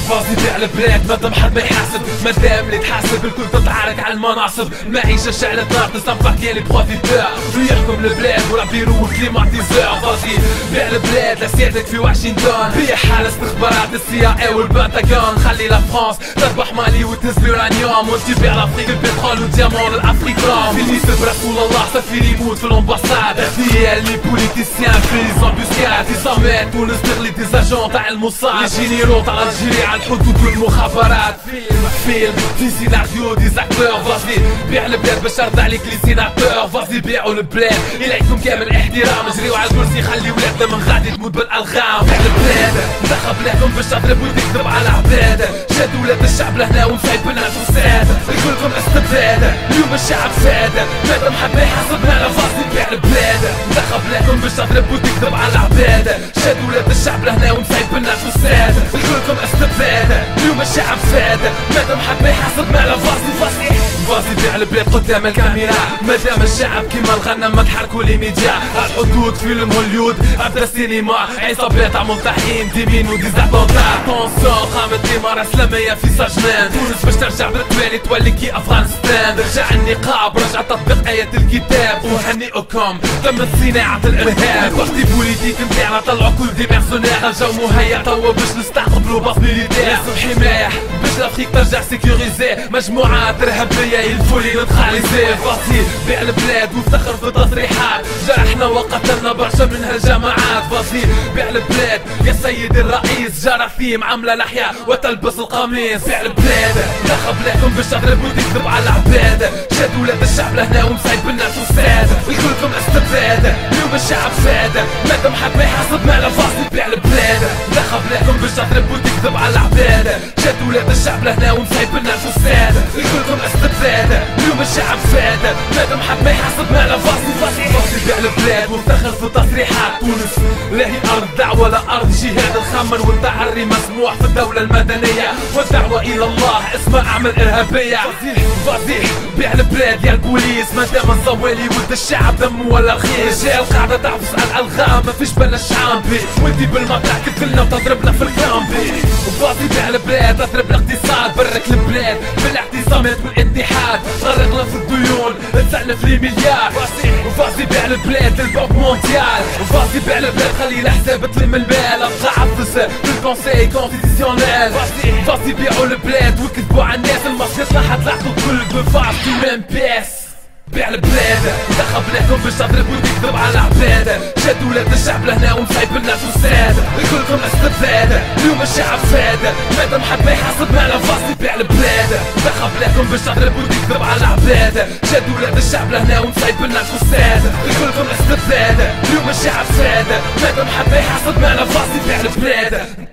فازي بيع البلاد مادام حد ما يحاسب، مادام اللي تحاسب الكل تتعارك على المناصب. المعيشة شعلت نار تستنفع كاين لي بروفيتور يحكم البلاد ولا بيرو وكليماتيزور. فازي بيع البلاد لسيادتك في واشنطن، بيع حال استخبارات CIA والبنتاغون. خلي لا فرانس تذبح مالي وتهز اليورانيوم، وانت بيع لافريك البترول والديامون للافريكان. فيني برسول الله سفير يموت في الامباساد، اغنياء لي بوليتيسيان في لي زامبوسكاد. تيزامات تونس تغلي ديزاجون تاع الموساد، لي جينيرو تاع الجيري على الحدود والمخابرات. فيلم في سيناريو دي زاكتور. فازي بيع البلاد باش يرضى عليك لي سيناتور. فازي بيعوا البلاد اليكم كامل احترام، جريو على الكرسي خلي ولادنا من غادي تموت بالالغام. بيع البلاد دخل بلادهم باش تضرب وتكذب على عباد، شاد ولاد الشعب لهنا ومصايب بنا فساد. الكلكم استبداد اليوم الشعب فاد، مادام حد ما يحاسبنا على فازي بيع البلاد دخل بلادهم باش تضرب وتكذب على عباد، شاد ولاد الشعب لهنا ومصايب بنا فساد. الكلكم استبداد اليوم الشعب فاد، مادام حد ما يحاسبنا على فازي بيع البلاد قدام الكاميرا. مادام الشعب كيما الغنم ما تحركوا لي ميديا، الحدود فيلم هوليود ابدا السينما، عصابات عمل تحييم ديمين وديزاتونتا. طونسون قامت امارة اسلامية في سجنان، تونس باش ترجع بالتوالي تولي كي افغانستان. رجع النقاب رجع تطبيق آية الكتاب، وهنئكم تمت صناعة الارهاب. بارتي بوليتيك نتاعنا طلعوا كل دي ميرسونير، الجو مهيأ توا باش نستقبلوا باص ميليتير. لازم حماية باش لافريك ترجع سيكوريزي، مجموعات ارهابية يلفولي نتخاليزي. فازي بيع البلاد وافتخر في تصريحات، جرحنا وقتلنا برشا من هالجماعات. فازي بيع البلاد يا سيدي الرئيس، جراثيم عاملة لحية وتلبس القميص. بيع البلاد دخل بلادكم باش تضرب وتكذب على العباد، شاد ولاد الشعب لهنا ومصايب بنا فساد. الكلكم استبداد اليوم الشعب فاد، مادام حد ما يحاسبنا على فازي بيع البلاد دخل بلادكم باش تضرب وتكذب على العباد، شاد ولاد الشعب لهنا ومصايب بنا فساد. الكلكم استبداد اليوم الشعب فاد، مادام حد ما يحاسبنا على فازي بيع البلاد وافتخر في تصريحات. تونس لا هي ارض دعوة لا ارض جهاد، الخمر والتعري مسموح في الدولة المدنية، والدعوة الى الله اسمها اعمال ارهابية. فازي بيع البلاد يا البوليس، مادام الصوالي ولد الشعب دمه ولا رخيص. جاي القاعدة تعفس على الالغام ما فيش بلا شعبي، وانتي بالمطرح كتلنا وتضربنا في الكامبي. فازي بيع البلاد تضرب الاقتصاد، برك البلاد بالاعتصامات والاتحاد، غرقنا في الديون تسعنا في لي مليار. فازي بيع البلاد للبنك مونديال، فازي بيع البلاد خلي الحساب تلم المال، ابقى عفس في الكونساي كونستيتيسيونيل. فازي بيعوا البلاد وكذبوا على الناس، المصير حتلاحظوا الكل بفاز في ميم بيس. بيع البلاد دخل بلادكم باش تضرب وتكذب على العباد، شاد ولاد الشعب لهنا ومصايب لنا فساد. الكلكم استبداد اليوم الشعب فاد، مادام حد ما يحاسبنا على فازي بيع البلاد دخل بلادكم باش تضرب وتكذب على العباد، شاد ولاد الشعب لهنا ومصايب لنا فساد. الكلكم استبداد اليوم الشعب فاد، مادام حد ما يحاسبنا على فازي بيع البلاد